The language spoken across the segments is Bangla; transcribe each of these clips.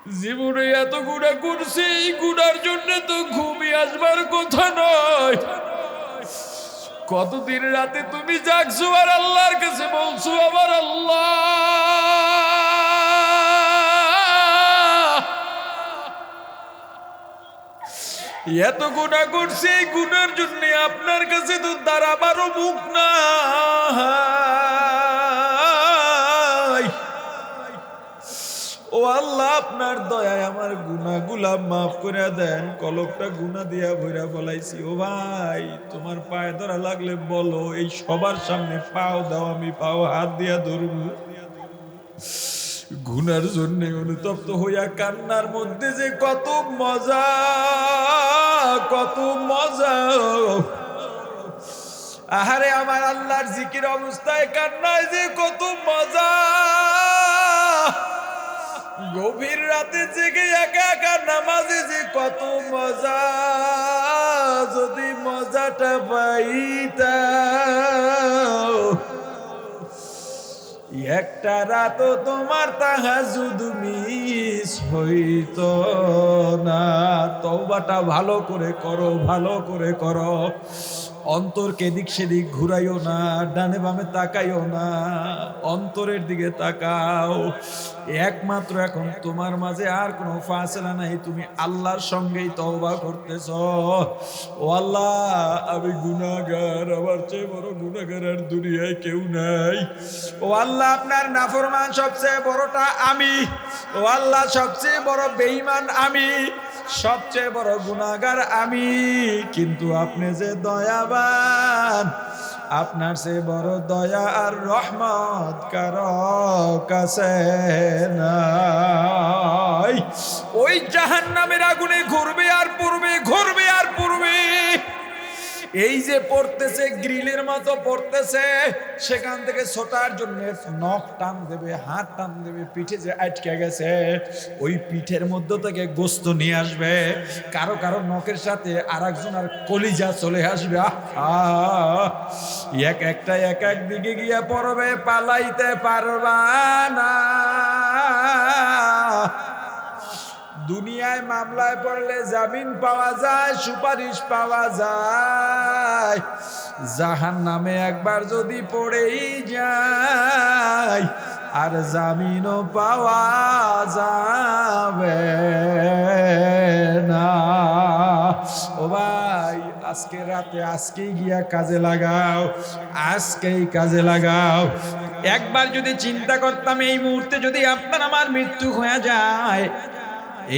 জীবনে এত গুণা করছি, এই গুণার জন্য তো ঘুমিয়ে আসবার কথা নয়। কতদিন রাতে তুমি জাগছো আর আল্লাহর কাছে বলছো, আমার আল্লাহ এত গুনাহ করছি, এই গুনার জন্য আপনার কাছে তো দাঁড়াবারও মুখ নাই। ও আল্লাহ, আপনার দয়ায় আমার গুনাহগুলা মাফ করে দেন। কলকটা গুনাহ দিয়া ভইরা ফলাইছি। ও ভাই, তোমার পায়ে ধরা লাগলে বলো, এই সবার সামনে পাও দাও, আমি পাও হাত দিয়া ধরবো। গুনার জন্য অনুতপ্ত হইয়া কান্নার মধ্যে যে কত মজা, কত মজা। আহারে আমার আল্লাহর জিকির অবস্থায় কান্নায় যে কত মজা। গভীর রাতে জেগে একা একা নামাজে যে কত মজা। যদি মজাটা পাইতাম, একটা রাতও তোমার তাহাজ্জুদ মিস হইতো না। তওবাটা ভালো করে করো, ভালো করে করো। অন্তরকে এদিক সেদিক ঘুরাইও না, ডানে বামে তাকাইও না, অন্তরের দিকে তাকাও। একমাত্র এখন তোমার মাঝে আর কোনো ফাসলা নাই, তুমি আল্লাহর সঙ্গেই তওবা করতেছ। ও আল্লাহ, আমি গুনাহগার, আমার চেয়ে বড় গুনাহগার আর দুনিয়ায় কেউ নাই। ও আল্লাহ, আপনার নাফরমান সবচেয়ে বড়টা আমি। ও আল্লাহ, সবচেয়ে বড় বেঈমান আমি, সবচেয়ে বড় গুনাহগার আমি। কিন্তু আপনি যে দয়াবান, আপনার সে বড় দয়া আর রহমত কারো কাছে নাই। ওই জাহান্নামের আগুনে ঘুরবে আর পড়বে, ঘুরবে আর পড়বে। এই যে পড়তেছে, গ্রিলের মতো পড়তেছে, সেখান থেকে ছোটার জন্য নখ টান দেবে, হাত টান দেবে, পিঠে যে আটকে গেছে ওই পিঠের মধ্য থেকে গোস্ত নিয়ে আসবে। কারো কারো নখের সাথে আর একজনের কলিজা চলে আসবে। এক একটা এক এক দিকে গিয়ে পড়বে, পালাইতে পারবা না। দুনিয়ায় মামলায় পড়লে জামিন পাওয়া যায়, সুপারিশ পাওয়া যায়। জাহান্নামে একবার যদি পড়েই যায়, আর জামিনও পাওয়া যাবে না। ও ভাই, আজকে রাতে আজকেই গিয়া কাজে লাগাও, আজকেই কাজে লাগাও। একবার যদি চিন্তা করতাম, এই মুহূর্তে যদি আপনার আমার মৃত্যু হয়ে যায়,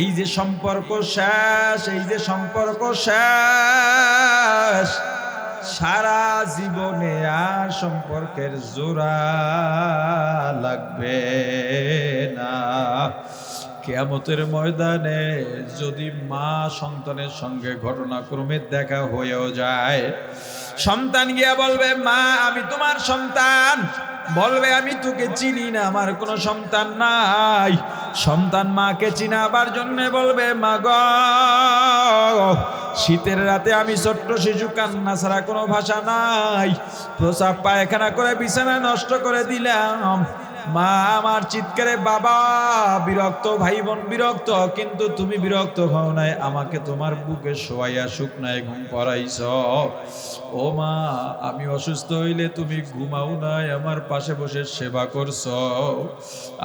এই যে সম্পর্ক শেষ, এই যে সম্পর্ক শেষ, সারা জীবনে আর সম্পর্কের জোড়া লাগবে না। কিয়ামতের ময়দানে যদি মা সন্তানের সঙ্গে ঘটনাক্রমে দেখা হয়েও যায়, সন্তান গিয়া বলবে, মা আমি তোমার সন্তান। বলবে, আমি তোকে চিনি না, আমার কোনো সন্তান নাই। সন্তান মাকে চিনাবার জন্য বলবে, মা গো, শীতের রাতে আমি ছোট্ট শিশু, কান্না ছাড়া কোনো ভাষা নাই, প্রসাব পায়খানা করে বিছানা নষ্ট করে দিলাম। মা আমার চিৎকারে বাবা বিরক্ত, ভাই বোন বিরক্ত, কিন্তু তুমি বিরক্ত হও নাই, আমাকে তোমার বুকে শোয়াইয়া শুকনায় ঘুম পড়াইছ। ও মা, আমি অসুস্থ হইলে তুমি ঘুমাও নাই, আমার পাশে বসে সেবা করছ।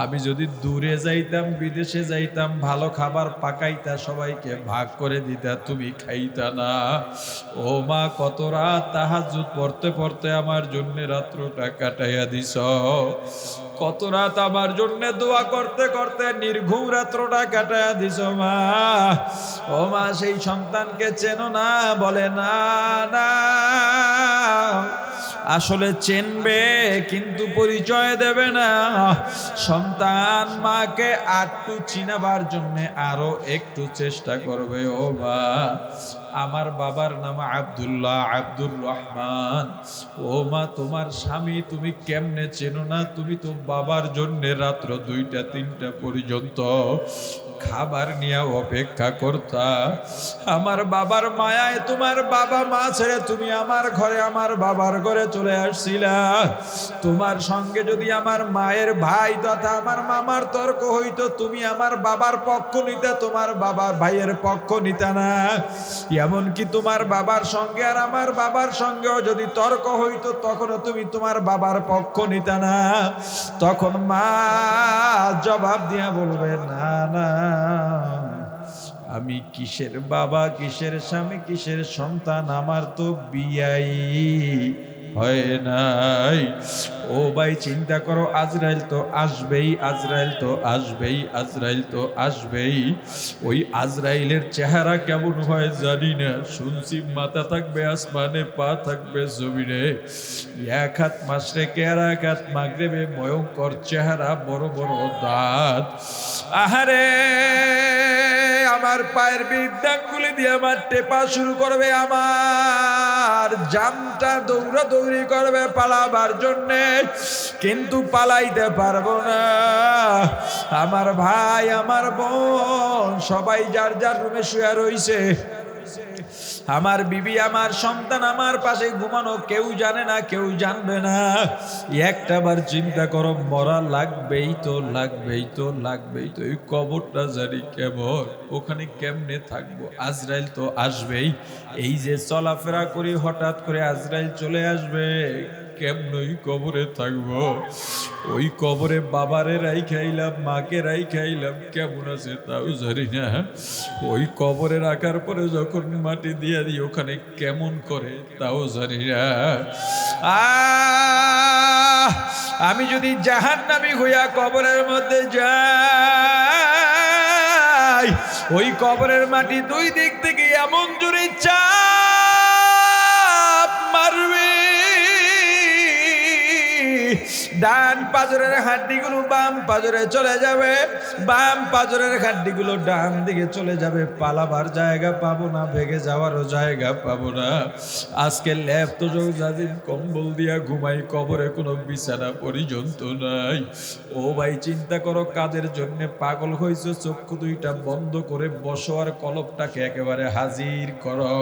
আমি যদি দূরে যাইতাম, বিদেশে যাইতাম, ভালো খাবার পাকাইতা, সবাইকে ভাগ করে দিতা, তুমি খাইতা না। ও মা, কত রাত তাহাজ্জুদ পড়তে পড়তে আমার জন্য রাত্রটা কাটাইয়া দিছ। কত রাত আমার জন্য দোয়া করতে করতে নির্ঘুম রাত্রটা কাটাইয়া দিছ মা। ও মা, সেই সন্তানকে চেনো না? বলে, না না, আসলে চেনবে কিন্তু পরিচয় দেবে না। সন্তান মাকে আটটু চিনাবার জন্য আরো একটু চেষ্টা করবে। ও মা, আমার বাবার নাম আব্দুল্লাহ, আব্দুর রহমান। ও মা, তোমার স্বামী তুমি কেমনে চেনো না? তুমি তো বাবার জন্য রাত্র 2টা 3টা পর্যন্ত খাবার নিয়ে অপেক্ষা করতা। আমার বাবার মায়ায় তোমার বাবা মা ছেড়ে তুমি আমার ঘরে, আমার বাবার ঘরে চলে আসছিলা। তোমার সঙ্গে যদি আমার মায়ের ভাই তথা আমার মামার তর্ক হইতো, তুমি আমার বাবার পক্ষ নিতে, তোমার বাবার ভাইয়ের পক্ষ নিতে না। এমনকি তোমার বাবার সঙ্গে আর আমার বাবার সঙ্গেও যদি তর্ক হইতো, তখনও তুমি তোমার বাবার পক্ষ নিতে না। তখন মা জবাব দিয়া বলবে, না না, আমি কিসের বাবা, কিসের স্বামী, কিসের সন্তান, আমার তো বিয়াই হয় নাই। ও ভাই, চিন্তা করো, আজরাইল তো আসবেই, আজরাইল তো আসবেই, আজরাইল তো আসবেই। ওই আজরাইলের চেহারা কেমন হয় জানি না, শুনছি মাথা থাকবে আসমানে, পা থাকবে জমিনে, এক হাত মাশরিকে আর এক হাত মাগরিবে, ভয়ঙ্কর চেহারা, বড় বড় দাঁত। আহারে, আমার পায়ের বিদ্যাঙ্গুলি দিয়ে আমার টেপা শুরু করবে, আমার জামটা দৌড়াদৌড়ি করবে পালাবার জন্যে, কিন্তু পালাইতে পারবো না। আমার ভাই, আমার বোন সবাই যার যার রুমে শুয়ে রইছে। আমার বিবি, আমার সন্তান আমার পাশে ঘুমানো, কেউ জানে না, কেউ জানবে না। একটাবার চিন্তা করো, মরা লাগবেই তো, লাগবেই তো, লাগবেই তো। এই কবরটা জানি কেমন, ওখানে কেমনে থাকবো? আজরাইল তো আসবেই। এই যে চলাফেরা করি, হঠাৎ করে আজরাইল চলে আসবে, কেমনই কবরে থাকবো? ওই কবরে বাবারে রাই খাইলাম, মাকে রাই খাইলাম, কেমন আছে তাও জানি না। ওই কবরে রাখার পরে যখন মাটি দিয়ে দিই, ওখানে কেমন করে তাও জানি না। আমি যদি জাহান্নামী হইয়া কবরের মধ্যে যাই, ওই কবরের মাটি 2 দিক থেকে এমন জোরে চাপ মারবে, ডান পাজরের হাড্ডিগুলো বাম পাজরে চলে যাবে, বাম পাজরের হাড্ডিগুলো ডান দিকে চলে যাবে। পালাবার জায়গা পাবো না, ভেগে যাওয়ারও জায়গা পাবো না। আজকে ল্যাপ তো জাজিম কম্বল দিয়া ঘুমাই, কবরে কোনো বিছানা পর্যন্ত নাই। ও ভাই, চিন্তা করো, কাজের জন্য পাগল হয়েছে, চক্ষু 2টা বন্ধ করে বসো আর কলবটাকে একেবারে হাজির করো।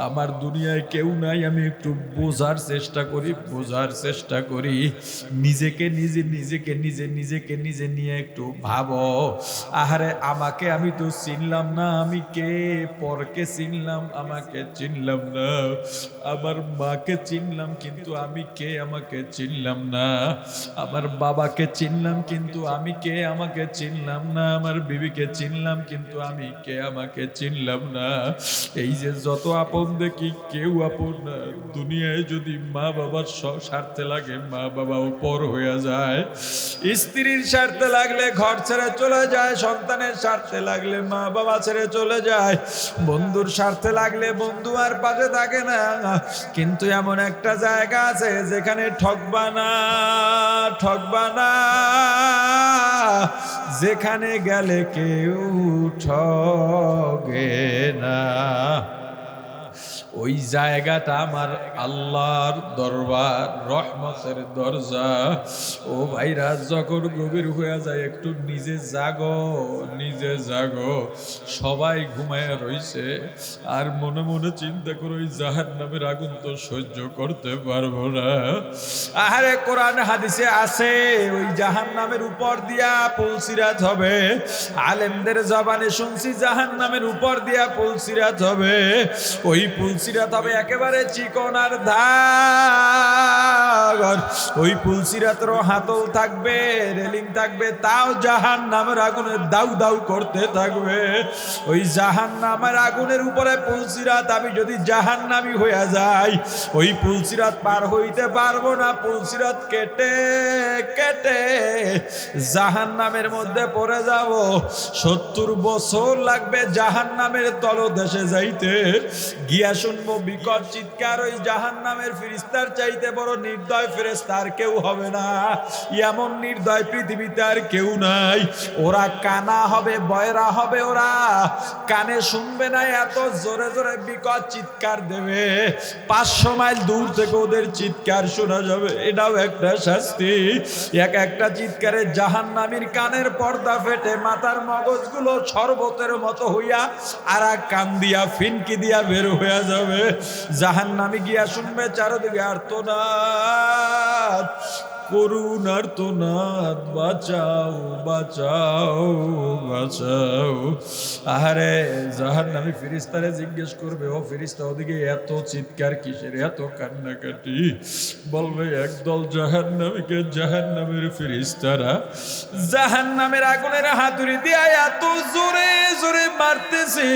আমার দুনিয়ায় কেউ নাই, আমি একটু বোঝার চেষ্টা করি, বোঝার চেষ্টা করি। নিজেকে নিজে নিয়ে একটু ভাবো। আহারে, আমাকে আমি তো চিনলাম না, আমি কে? পরকে চিনলাম, আমাকে চিনলাম না। আমার মাকে চিনলাম, কিন্তু আমি কে আমাকে চিনলাম না। আমার বাবাকে চিনলাম, কিন্তু আমি কে আমাকে চিনলাম না। আমার বিবিকে চিনলাম, কিন্তু আমি কে আমাকে চিনলাম না। এই যে যত আপন দেখি, কেউ আপন না। দুনিয়ায় যদি মা বাবার স্বার্থে লাগে, মা বাবাও পর হয়ে যায়। স্ত্রীর স্বার্থে লাগলে ঘর ছেড়ে চলে যায়, সন্তানের স্বার্থে লাগলে মা বাবা ছেড়ে চলে যায়, বন্ধুর স্বার্থে লাগলে বন্ধু আর পাশে থাকে না। কিন্তু এমন একটা জায়গা আছে যেখানে ঠকবা না, ঠকবা না, যেখানে গেলে কেউ ঠকে না। ওই জায়গাটা আমার আল্লাহর দরবার, রহমতের দরজা। ও ভাইরা, যখন গভীর হয়ে যায়, একটু নিজে জাগো, নিজে জাগো। সবাই ঘুমায় রইছে, আর মনে মনে চিন্তা করো, ওই জাহান্নামের আগুন তো সহ্য করতে পারবো না। আহারে, কোরআন হাদিসে আছে, ওই জাহান্নামের উপর দিয়া পুলসিরাত হবে। আলেমদের জবানে শুনছি, জাহান্নামের উপর দিয়া পুলসিরাত হবে। ওই পুলসিরাত হবে একেবারে চিকন আর ধার। ওই পুলসিরাতের হাতল থাকবে, রেলিং থাকবে, তাও জাহান্নামের আগুনে দাউ দাউ করতে থাকবে। ওই জাহান্নামের আগুনের উপরে পুলসিরাত, আমি যদি জাহান্নামী হইয়া যাই, ওই পুলসিরাত পার হইতে পারবো না। পুলসিরাত কেটে কেটে জাহান্নামের মধ্যে পড়ে যাব। 70 বছর লাগবে জাহান্নামের তলদেশে যাইতে। গিয়া শুনবো বিকট চিৎকার, ওই জাহান্নামের ফেরেশতার চাইতে বড় নির্দয় ফেরেশতা আর কেউ হবে না। এমন নির্দয় পৃথিবীতে আর কেউ নাই। ওরা কানা হবে, বয়রা হবে, ওরা কানে শুনবে না, এত জোরে জোরে বিকট চিৎকার দেবে, 500 মাইল দূর থেকে ওদের চিৎকার শোনা যাবে। এটাও একটা শাস্তি। এক একটা চিৎকারে জাহান্নামীর কানের পর্দা ফেটে মাথার মগজগুলো শরবতের মতো হইয়া আর এক কান দিয়া ফিনকি দিয়া বের হয়ে যাবে। জাহান্নামী গিয়া শুনবে চারদিকে আর্তনাদ, করুণ আর্তনাদ, বাঁচাও বাঁচাও বাঁচাও। আহারে জাহান্নামী ফেরেশতারে জিজ্ঞেস করবে, ও ফেরেশতা ওদিকে এত চিৎকার কিসের, এত কান্নাকাটি? বলবে একদল জাহান্নামীকে জাহান্নামের ফেরেশতারা জাহান্নামের আগুনের হাতুড়ি দিয়া এত জোরে জোরে মারতেছে,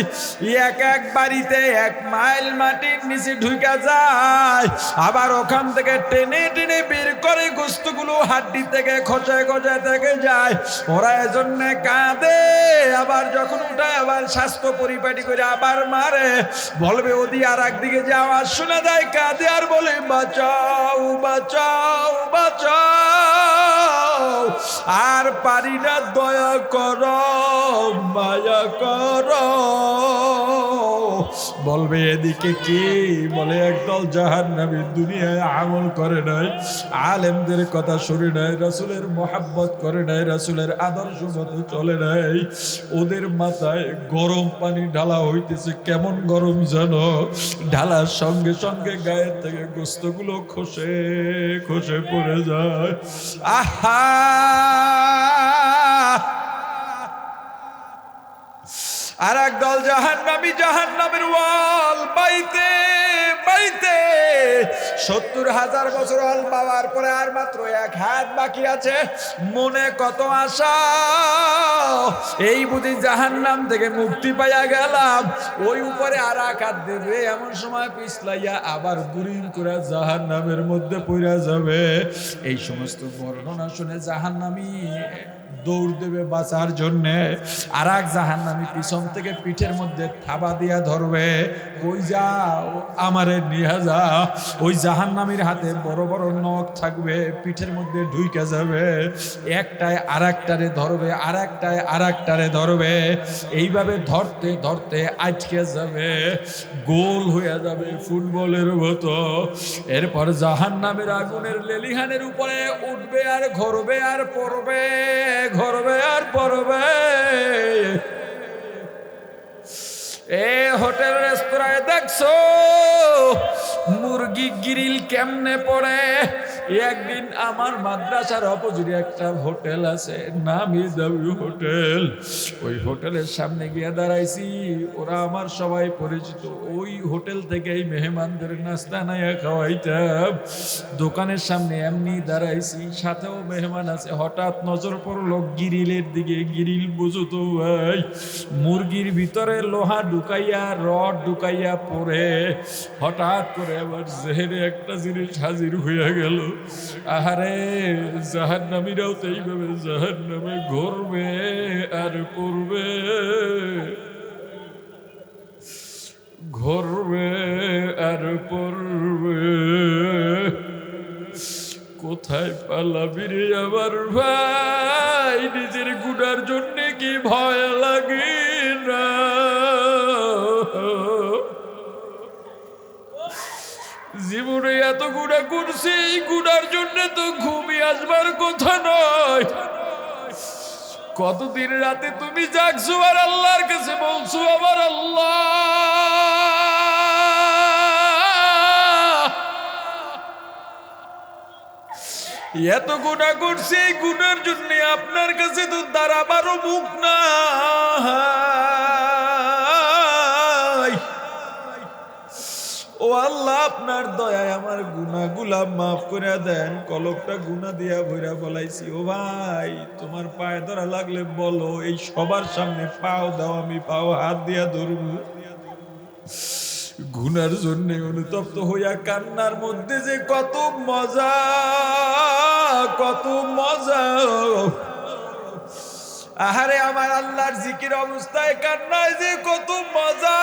এক এক বাড়িতে 1 মাইল মাটির নিচে ঢুকে যায়, আবার ওখান থেকে টেনে টেনে বের করে গোস্তগুলো হাড্ডি থেকে খোঁচায় খোঁচায় থেকে যায়। ওরা এজন্য কাঁদে, আবার যখন উঠায় আবার স্বাস্থ্য পরিপাটি করে আবার মারে। বলবে ওদি আর একদিকে যে আওয়াজ শোনা যায়, কাঁদে আর বলে বাঁচাও বাঁচাও বাঁচাও, আর পারি না, দয়া করো মায়া করো। বলবে এদিকে কি? বলে একদল জাহান্নামী দুনিয়ায় আমল করে নাই, আলেমদের কথা শুনে নাই, রাসূলের মোহাব্বত করে নাই, রাসূলের আদর্শ মতো চলে নাই। ওদের মাথায় গরম পানি ঢালা হইতেছে। কেমন গরম জানো? ঢালার সঙ্গে সঙ্গে গায়ের থেকে গোস্তগুলো খসে খসে পড়ে যায়। আহা! আর একদল জাহান্নামী জাহান্নামের ওয়াল বাইতে বাইতে 70,000 বছর ওয়াল পাওয়ার পরে আর মাত্র 1 হাত বাকি আছে। মনে কত আশা, এই বুঝি জাহান্নাম থেকে মুক্তি পাইয়া গেলাম, ওই উপরে আর এক হাত দেবে, এমন সময় পিছলাইয়া আবার গুরিন করে জাহান্নামের মধ্যে পড়ে যাবে। এই সমস্ত বর্ণনা শুনে জাহান্নামী দৌড় দেবে বাঁচার জন্য, আর এক জাহান্নামী পিছন থেকে পিঠের মধ্যে থাবা দিয়া ধরবে, কই যাও, আমারে নিয়ে যা। ওই জাহান্নামীর হাতে বড় বড় নখ থাকবে, পিঠের মধ্যে ঢুইকে যাবে, একটায় আর একটারে ধরবে, আর একটায় আর একটারে ধরবে, এইভাবে ধরতে ধরতে আটকে যাবে, গোল হয়ে যাবে ফুটবলের মতো। এরপর জাহান্নামের আগুনের লেলিহানের উপরে উঠবে আর ঘরবে আর পড়বে, ঘরবে আর পড়বে। এ হোটেল রেস্তোরাঁয় দেখছো মুরগি গ্রিল কেমনে পড়ে? একদিন আমার মাদ্রাসার অপোজিটে একটা হোটেল আছে, নামি দামি হোটেল। ওই হোটেলের সামনে গিয়ে দাঁড়াইছি, ওরা আমার সবাই পরিচিত। ওই হোটেল থেকে এই মেহমানদের নাস্তা নাইয়া খাওয়াইতাম। দোকানের সামনে এমনি দাঁড়াইছি, সাথেও মেহমান আছে। হঠাৎ নজর পড়লো গ্রিলের দিকে। গ্রিল বুঝো তো ভাই, মুরগির ভিতরে লোহা ঢুকাইয়া রড ঢুকাইয়া পড়ে। হঠাৎ করে আমার জেহেনে একটা জিনিস হাজির হইয়া গেল। আহারে জাহান্নামীরাও তো এইভাবে জাহান্নামে ঘুরবে আর পড়বে, ঘুরবে আর পড়বে। কোথায় পালাবি রে আমার ভাই? নিজের গুনার জন্য কি ভয় লাগে না? জীবনে এত গুণা করছি, এই গুণার জন্য তো ঘুমিয়ে আসবার কথা নয়। কতদিন রাতে তুমি জাগছো আর আল্লাহর কাছে বলছো আমার আল্লাহ এত গুণা করছি, এই গুণার জন্য আপনার কাছে তো দাঁড়াবারও মুখ না। ও আল্লাহ, আপনার দয়ায় আমার গুনাহগুলা মাফ করে দেন। কলকটা গুনাহ দিয়া ভইরা ফলাইছি। ও ভাই, তোমার পায়ে ধরা লাগলে বলো, এই সবার সামনে পাও দাও, আমি পাও হাত দিয়া ধরব। গুনার জন্য অনুতপ্ত হইয়া কান্নার মধ্যে যে কত মজা, কত মজা। আহারে আমার আল্লাহর জিকির অবস্থায় কান্নায় যে কত মজা।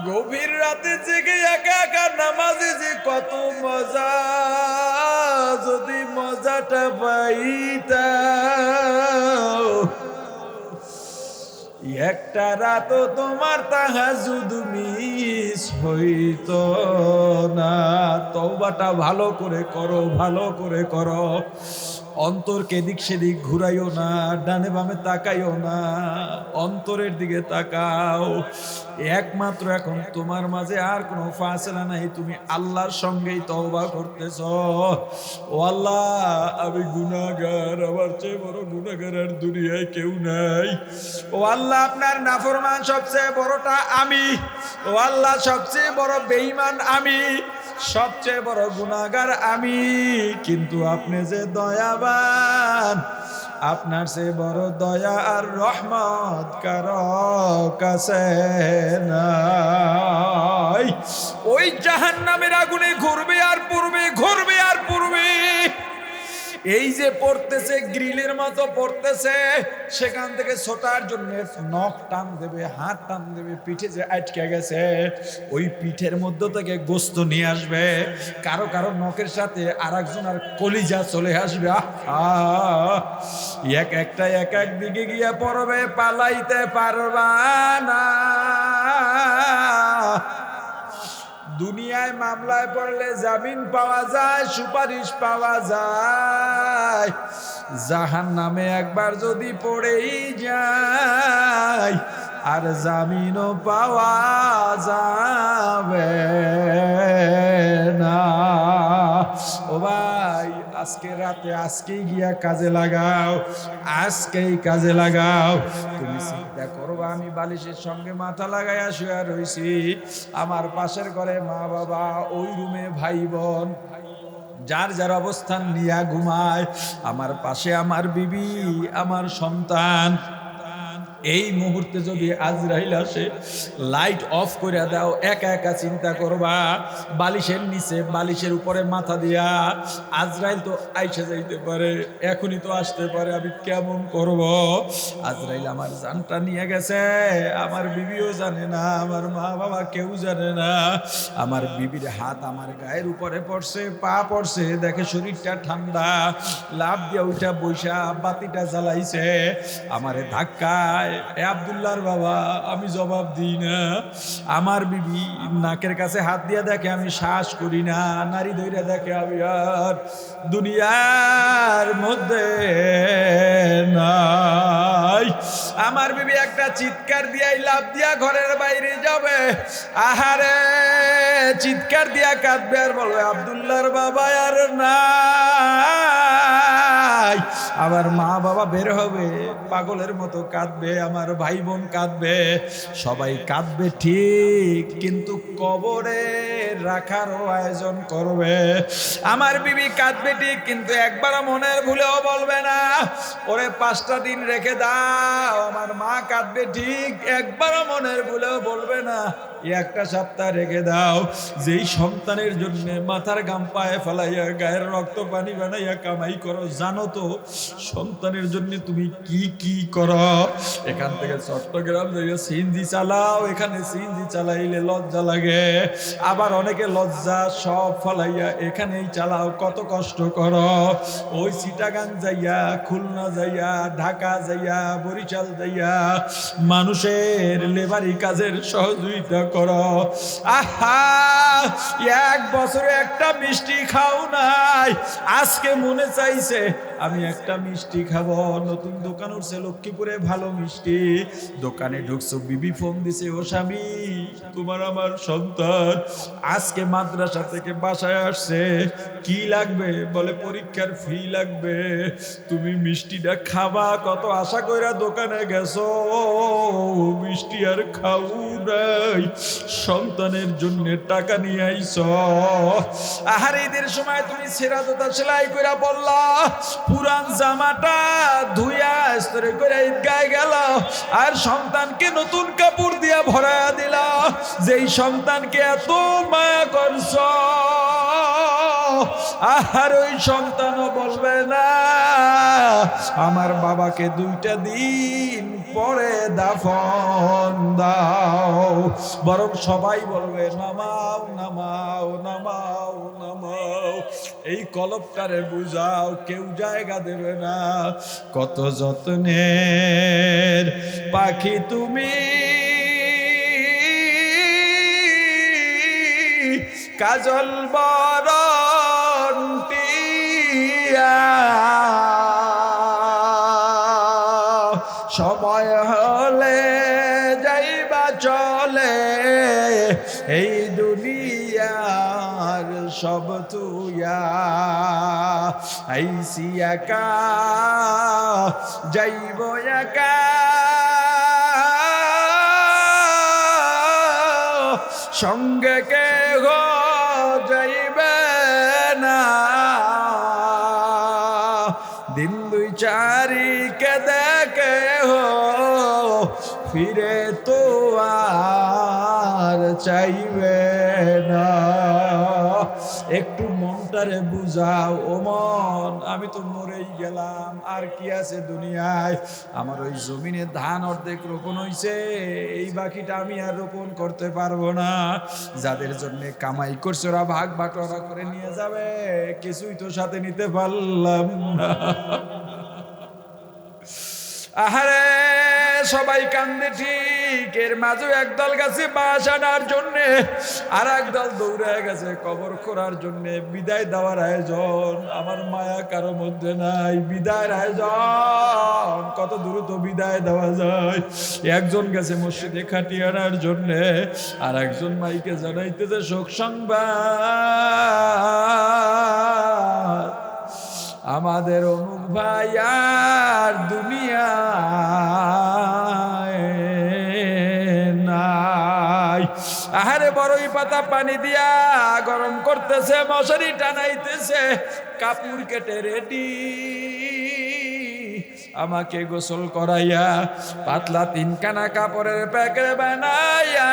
গভীর রাতে জেগে একা একা নামাজে যে কত মজা, যদি মজাটা পাইতা একটা রাতও তোমার তাহাজ্জুদ মিস হইতো না। তওবাটা ভালো করে করো, ভালো করে করো। অন্তরকে এদিক সেদিক ঘুরাইও না, ডানে বামে তাকাইও না, অন্তরের দিকে তাকাও। একমাত্র এখন তোমার মাঝে আর কোনো ফাসলা নাই, তুমি আল্লাহর সঙ্গেই তওবা করতেছ। ও আল্লাহ, আমি গুনাহগার, আমার চেয়ে বড় গুনাহগার আর দুনিয়ায় কেউ নাই। ও আল্লাহ, আপনার নাফরমান সবচেয়ে বড়টা আমি। ও আল্লাহ, সবচেয়ে বড় বেঈমান আমি, সবচেয়ে বড় গুনাহগার আমি। কিন্তু আপনি যে দয়াবান, আপনার সে বড় দয়া আর রহমত কারো কাছে নাই। ওই জাহান্নামের আগুনে ঘুরবে আর পড়বে, ঘুরবে আর পড়বে। এই যে পড়তেছে, গ্রিলের মতো পড়তেছে, সেখান থেকে ছোটার জন্য নখ টান দেবে, হাত টান দেবে, পিঠে যে আটকে গেছে ওই পিঠের মধ্য থেকে গোস্ত নিয়ে আসবে। কারো কারো নখের সাথে আর একজনের কলিজা চলে আসবে। এক একটা এক এক দিকে গিয়ে পড়বে, পালাইতে পারবা না। দুনিয়ায় মামলায় পড়লে জামিন পাওয়া যায়, সুপারিশ পাওয়া যায়। জাহান্নামে একবার যদি পড়েই যায় আর জামিনও পাওয়া যাবে না। ও ভাই, আজকে রাতে আজকেই গিয়া কাজে লাগাও, আজকেই কাজে লাগাও। তুমি চিন্তা করবা, আমি বালিশের সঙ্গে মাথা লাগাইয়া শুয়ে রইছি, আমার পাশের ঘরে মা বাবা, ওই রুমে ভাই বোন যার যার অবস্থান নিয়া ঘুমায়, আমার পাশে আমার বিবি, আমার সন্তান। এই মুহূর্তে যদি আজরাইল আসে, লাইট অফ করে দাও, একা একা চিন্তা করবা, বালিশের নিচে বালিশের উপরে মাথা দিয়া আজরাইল তো আইসা যাইতে পারে, এখনই তো আসতে পারে, আমি কেমন করব? আজরাইল আমার জানটা নিয়ে গেছে, আমার বিবিও জানে না, আমার মা বাবা কেউ জানে না। আমার বিবির হাত আমার গায়ের উপরে পড়ছে, পা পড়ছে, দেখে শরীরটা ঠান্ডা, লাভ দিয়া উঠা বৈশা বাতিটা জ্বালাইছে, আমারে ধাক্কায়। এ আব্দুল্লাহর বাবা, আমি জবাব দিই না। আমার বিবি নাকের কাছে হাত দিয়া দেখে আমি শ্বাস করি না, নারী ধইরা দেখে আমি আর দুনিয়ার মধ্যে নাই। আমার বিবি একটা চিৎকার দিয়াই লাভ দিয়া ঘরের বাইরে যাবে। আহারে, চিৎকার দিয়া কাঁদবে আর বলবে আব্দুল্লাহর বাবা আর নাই। আমার মা বাবা বের হবে, পাগলের মতো কাঁদবে, আমার ভাই বোন কাঁদবে, সবাই কাঁদবে ঠিক, কিন্তু কবরে রাখারও আয়োজন করবে। আমার বিবি কাঁদবে ঠিক, কিন্তু একবারও মনের ভুলেও বলবে না ওরে 5টা দিন রেখে দাও। আমার মা কাঁদবে ঠিক, একবারও মনের ভুলেও বলবে না 1টা সপ্তাহ রেখে দাও। যেই সন্তানের জন্য মাথার গাম পায়ে ফেলাইয়া গায়ের রক্ত পানি বানাইয়া কামাই করো, জানো তো সন্তানের জন্য তুমি কি কি করো? এখান থেকে চট্টগ্রাম যাইয়া সিএনজি চালাও, এখানে সিএনজি চালাইলে লজ্জা লাগে, আবার অনেকে লজ্জা সব ফলাইয়া এখানেই চালাও, কত কষ্ট করো। ওই চিটাগাং যাইয়া, খুলনা যাইয়া, ঢাকা যাইয়া, বরিশাল যাইয়া মানুষের লেবারি কাজের সহযোগিতা করো। আহা, 1 বছরে একটা মিষ্টি খাও নাই, আজকে মনে চাইছে আমি একটা মিষ্টি খাবো। নতুন দোকান উঠছে লক্ষ্মীপুরে, ভালো মিষ্টি। দোকানে ঢুকছো, বিবি ফোন দিছে, ও স্বামী, তোমার আমার সন্তান আজকে মাদ্রাসা থেকে বাসায় আসছে, কি লাগবে? বলে পরীক্ষার ফি লাগবে, তুমি মিষ্টিটা খাবা, কত আশা কইরা দোকানে গেছো, মিষ্টি আর খাও নাই, সন্তানের জন্য টাকা নিয়ে আইছ। আহার ঈদের সময় তুমি ছেঁড়া জুতা সেলাই কইরা বললা, পুরান জামাটা ধুইয়া স্তরে করে ঈদগায় গেল, আর সন্তানকে নতুন কাপড় দিয়া ভরায়া দিলা, যেই সন্তানকে এত মায়া করছ আর ওই সন্তানও বলবে না আমার বাবাকে 2টা দিন পরে দাফন দাও, বরং সবাই বলবে নামাও নামাও নামাও নামাও। এই কলবটারে বুঝাও, কেউ জায়গা দেবে না। কত যত্নের পাখি তুমি, কাজল বরণ টিয়া, সময় হলে যাইবা চলে এই দুনিয়ার সব তুইয়া। আইসি একা যাইব একা, সঙ্গে কে গো যাইবে না। দিন 2-4কে দেখে হো ফিরে তো আর চাইবে না। একটু মনটারে বুঝাও, ও মন আমি তো মরেই গেলাম, আর কি আছে দুনিয়ায়? আমার ওই জমিনে ধান অর্ধেক রোপণ হইছে, এই বাকিটা আমি আর রোপণ করতে পারবো না। যাদের জন্য কামাই করছে ওরা ভাগ বাটোয়ারা করে নিয়ে যাবে, কিছুই তো সাথে নিতে পারলাম না। আহারে সবাই কান্দে ঠিক, এর মাঝে একদল গেছে বাঁশ আনার জন্যে, আর একদল দৌড়ে গেছে কবর খোঁড়ার জন্যে। বিদায় দেওয়ার আয়োজন, আমার মায়া কারো মধ্যে নাই। বিদায়ের আয়োজন কত দ্রুত বিদায় দেওয়া যায়। একজন গেছে মসজিদে খাটি আনার জন্যে, আর একজন মাইকে জানাইতেছে শোক সংবাদ, আমাদের অমুক ভাই আর দুনিয়ায় নাই। আহারে বড়ই পাতা পানি দিয়া গরম করতেছে, মশারি টানাইতেছে, কাপড় কেটে রেডি আমাকে গোসল করাইয়া পাতলা 3খানা কাপড়ের প্যাকেট বানাইয়া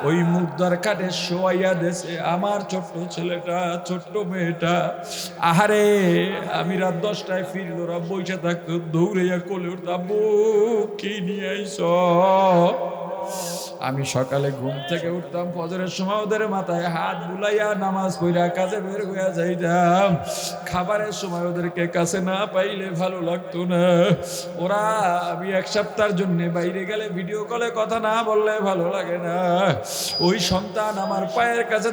ওই মুর্দার খাটে শোয়াইয়া দেশে আমার ছোট্ট ছেলেটা, ছোট্ট মেয়েটা। আহারে আমি রাত 10টায় ফিরল, ওরা বইসা থাকতো, দৌড়াইয়া কোলে উঠতাম, কি নিয়ে আইস? আমি সকালে ঘুম থেকে উঠতাম, ফজরের সময় ওদের মাথায় হাত বুলাইয়া নামাজ পড়া কাজে বের হইয়া যাইতাম। খাবারের সময় ওদেরকে কাছে না পাইলে ভালো লাগতো না। ওরা আমি 1 সপ্তাহের জন্য বাইরে গেলে ভিডিও কলে কথা না বললে ভালো লাগে না। ওই সন্তান আমার পায়ের কাছে